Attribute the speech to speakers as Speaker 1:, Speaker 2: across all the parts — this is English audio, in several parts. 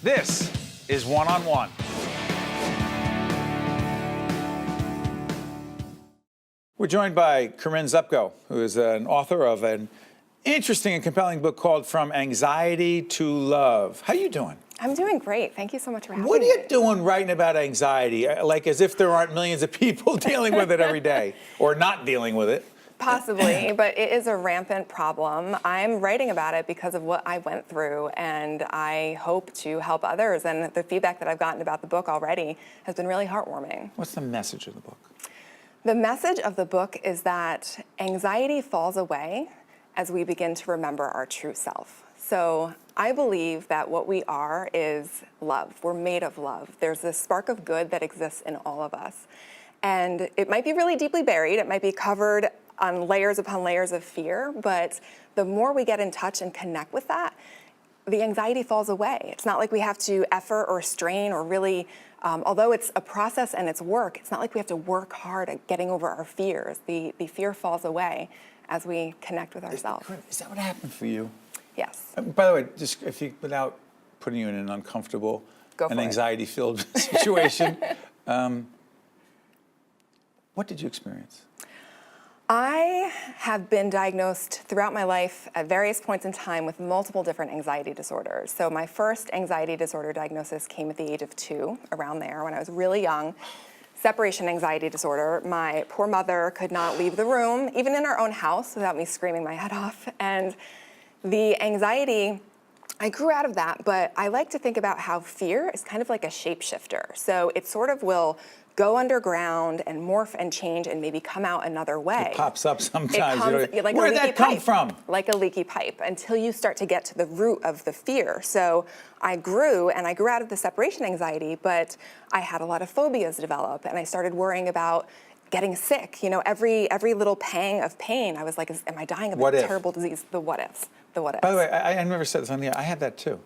Speaker 1: This is One on One. We're joined by Corinne Zupko, who is an author of an interesting and compelling book called From Anxiety to Love. How you doing?
Speaker 2: I'm doing great. Thank you so much for having me.
Speaker 1: What are you doing writing about anxiety? Like as if there aren't millions of people dealing with it every day, or not dealing with it.
Speaker 2: Possibly, but it is a rampant problem. I'm writing about it because of what I went through, and I hope to help others. And the feedback that I've gotten about the book already has been really heartwarming.
Speaker 1: What's the message of the book?
Speaker 2: The message of the book is that anxiety falls away as we begin to remember our true self. So I believe that what we are is love. We're made of love. There's this spark of good that exists in all of us. And it might be really deeply buried. It might be covered on layers upon layers of fear. But the more we get in touch and connect with that, the anxiety falls away. It's not like we have to effort or strain or really, although it's a process and it's work, it's not like we have to work hard at getting over our fears. The fear falls away as we connect with ourselves.
Speaker 1: Is that what happened for you?
Speaker 2: Yes.
Speaker 1: By the way, just if you, without putting you in an uncomfortable and anxiety-filled situation, what did you experience?
Speaker 2: I have been diagnosed throughout my life at various points in time with multiple different anxiety disorders. So my first anxiety disorder diagnosis came at the age of 2, around there, when I was really young. Separation anxiety disorder. My poor mother could not leave the room, even in our own house, without me screaming my head off. And the anxiety, I grew out of that, but I like to think about how fear is kind of like a shapeshifter. So it sort of will go underground and morph and change and maybe come out another way.
Speaker 1: It pops up sometimes.
Speaker 2: Like
Speaker 1: where did that come from?
Speaker 2: Like a leaky pipe, until you start to get to the root of the fear. So I grew out of the separation anxiety, but I had a lot of phobias develop, and I started worrying about getting sick. You know, every little pang of pain, I was like, am I dying of a terrible disease? The what ifs. The what ifs.
Speaker 1: By the way, I never said this on the air. I had that too.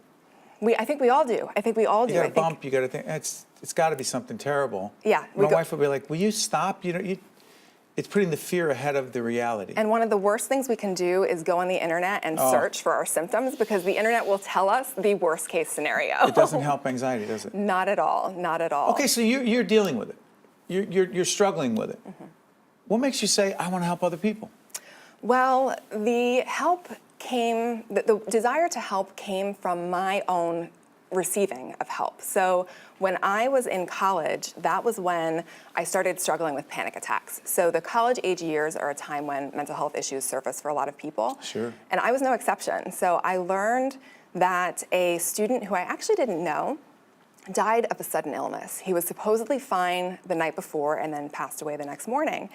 Speaker 2: I think we all do. I think we all do.
Speaker 1: You got a bump, you got to think, it's got to be something terrible.
Speaker 2: Yeah.
Speaker 1: My wife would be like, will you stop? It's putting the fear ahead of the reality.
Speaker 2: And one of the worst things we can do is go on the internet and search for our symptoms, because the internet will tell us the worst case scenario.
Speaker 1: It doesn't help anxiety, does it?
Speaker 2: Not at all. Not at all.
Speaker 1: Okay, so you're dealing with it. You're struggling with it. Mm-hmm. What makes you say, I want to help other people?
Speaker 2: Well, the desire to help came from my own receiving of help. So when I was in college, that was when I started struggling with panic attacks. So the college age years are a time when mental health issues surface for a lot of people.
Speaker 1: Sure.
Speaker 2: And I was no exception. So I learned that a student who I actually didn't know died of a sudden illness. He was supposedly fine the night before and then passed away the next morning.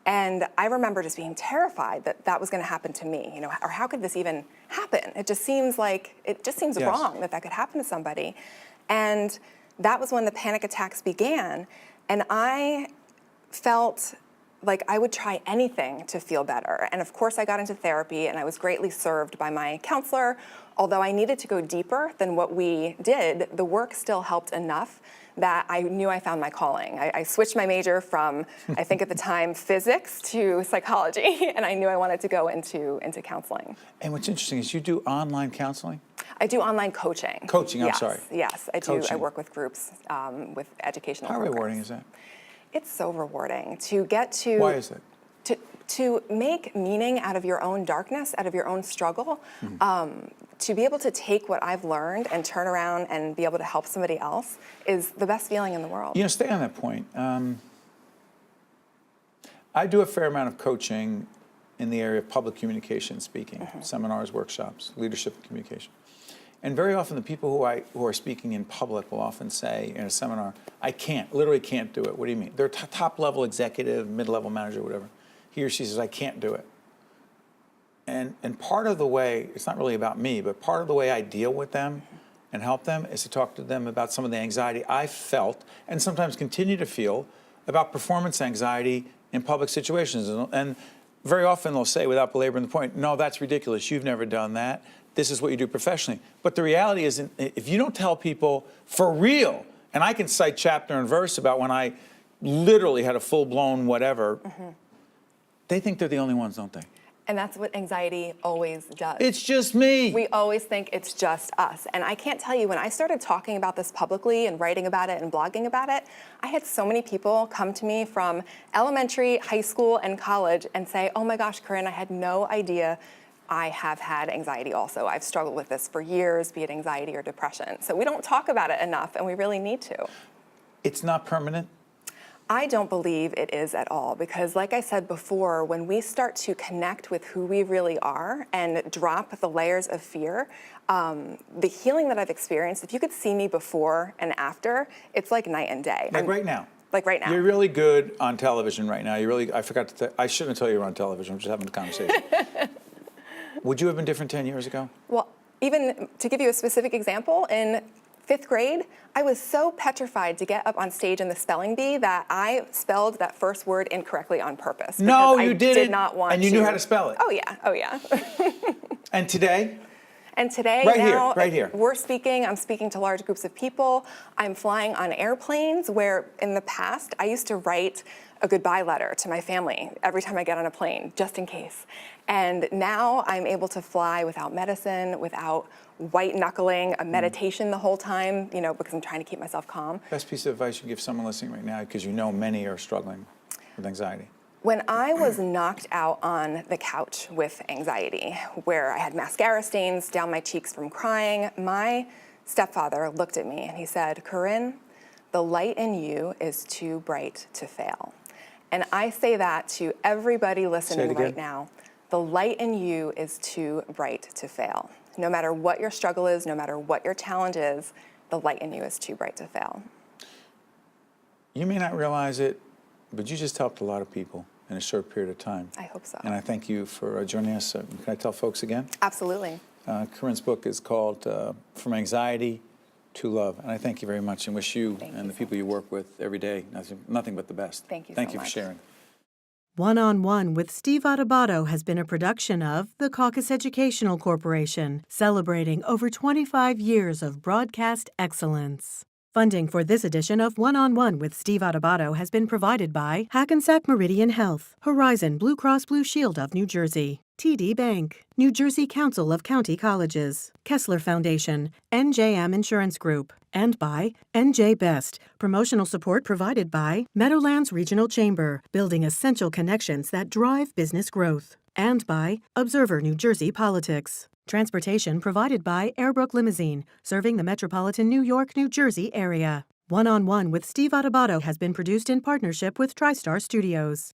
Speaker 2: And I remember just being terrified that that was going to happen to me, or how could this even happen? It just seems wrong that could happen to somebody. And that was when the panic attacks began. And I felt like I would try anything to feel better. And of course I got into therapy, and I was greatly served by my counselor. Although I needed to go deeper than what we did, the work still helped enough that I knew I found my calling. I switched my major from, I think at the time, physics to psychology, and I knew I wanted to go into counseling.
Speaker 1: And what's interesting is you do online counseling?
Speaker 2: I do online coaching.
Speaker 1: Coaching, I'm sorry.
Speaker 2: Yes, I do. I work with groups with educational
Speaker 1: How
Speaker 2: programs.
Speaker 1: rewarding is that?
Speaker 2: It's so rewarding to get to...
Speaker 1: Why is that?
Speaker 2: To make meaning out of your own darkness, out of your own struggle, to be able to take what I've learned and turn around and be able to help somebody else is the best feeling in the world.
Speaker 1: Stay on that point. I do a fair amount of coaching in the area of public communication, speaking, seminars, workshops, leadership and communication. And very often the people who are speaking in public will often say in a seminar, I literally can't do it. What do you mean? They're top-level executive, mid-level manager, whatever. He or she says, I can't do it. And part of the way, it's not really about me, but part of the way I deal with them and help them is to talk to them about some of the anxiety I felt and sometimes continue to feel about performance anxiety in public situations. And very often they'll say, without belaboring the point, no, that's ridiculous. You've never done that. This is what you do professionally. But the reality is, if you don't tell people for real, and I can cite chapter and verse about when I literally had a full-blown whatever, they think they're the only ones, don't they?
Speaker 2: And that's what anxiety always does.
Speaker 1: It's just me.
Speaker 2: We always think it's just us. And I can't tell you, when I started talking about this publicly and writing about it and blogging about it, I had so many people come to me from elementary, high school, and college and say, oh my gosh, Corinne, I had no idea I have had anxiety also. I've struggled with this for years, be it anxiety or depression. So we don't talk about it enough, and we really need to.
Speaker 1: It's not permanent?
Speaker 2: I don't believe it is at all, because like I said before, when we start to connect with who we really are and drop the layers of fear, the healing that I've experienced, if you could see me before and after, it's like night and day.
Speaker 1: Like right now?
Speaker 2: Like right now.
Speaker 1: You're really good on television right now. I forgot to I shouldn't tell you you're on television. I'm just having a conversation. Would you have been different 10 years ago?
Speaker 2: Well, even to give you a specific example, in 5th grade, I was so petrified to get up on stage in the spelling bee that I spelled that first word incorrectly on purpose.
Speaker 1: No, you didn't.
Speaker 2: I did not want to.
Speaker 1: And you knew how to spell it.
Speaker 2: Oh yeah, oh yeah.
Speaker 1: And today?
Speaker 2: And today,
Speaker 1: right here.
Speaker 2: I'm speaking to large groups of people. I'm flying on airplanes where in the past, I used to write a goodbye letter to my family every time I get on a plane, just in case. And now I'm able to fly without medicine, without white knuckling, a meditation the whole time, because I'm trying to keep myself calm.
Speaker 1: Best piece of advice you give someone listening right now, because you know many are struggling with anxiety.
Speaker 2: When I was knocked out on the couch with anxiety, where I had mascara stains down my cheeks from crying, my stepfather looked at me and he said, Corinne, the light in you is too bright to fail. And I say that to everybody listening right now. The light in you is too bright to fail. No matter what your struggle is, no matter what your challenge is, the light in you is too bright to fail.
Speaker 1: You may not realize it, but you just helped a lot of people in a short period of time.
Speaker 2: I hope so.
Speaker 1: And I thank you for joining us. Can I tell folks again?
Speaker 2: Absolutely.
Speaker 1: Corinne's book is called From Anxiety to Love. And I thank you very much and wish you and the people you work with every day nothing but the best.
Speaker 2: Thank you so
Speaker 1: Thank you
Speaker 2: much.
Speaker 1: for sharing.
Speaker 3: One-on-One with Steve Adubato has been a production of the Caucus Educational Corporation, celebrating over 25 years of broadcast excellence. Funding for this edition of One-on-One with Steve Adubato has been provided by Hackensack Meridian Health, Horizon Blue Cross Blue Shield of New Jersey, TD Bank, New Jersey Council of County Colleges, Kessler Foundation, NJM Insurance Group, and by NJ Best. Promotional support provided by Meadowlands Regional Chamber, building essential connections that drive business growth, and by Observer New Jersey Politics. Transportation provided by Airbrook Limousine, serving the metropolitan New York, New Jersey area. One-on-One with Steve Adubato has been produced in partnership with TriStar Studios.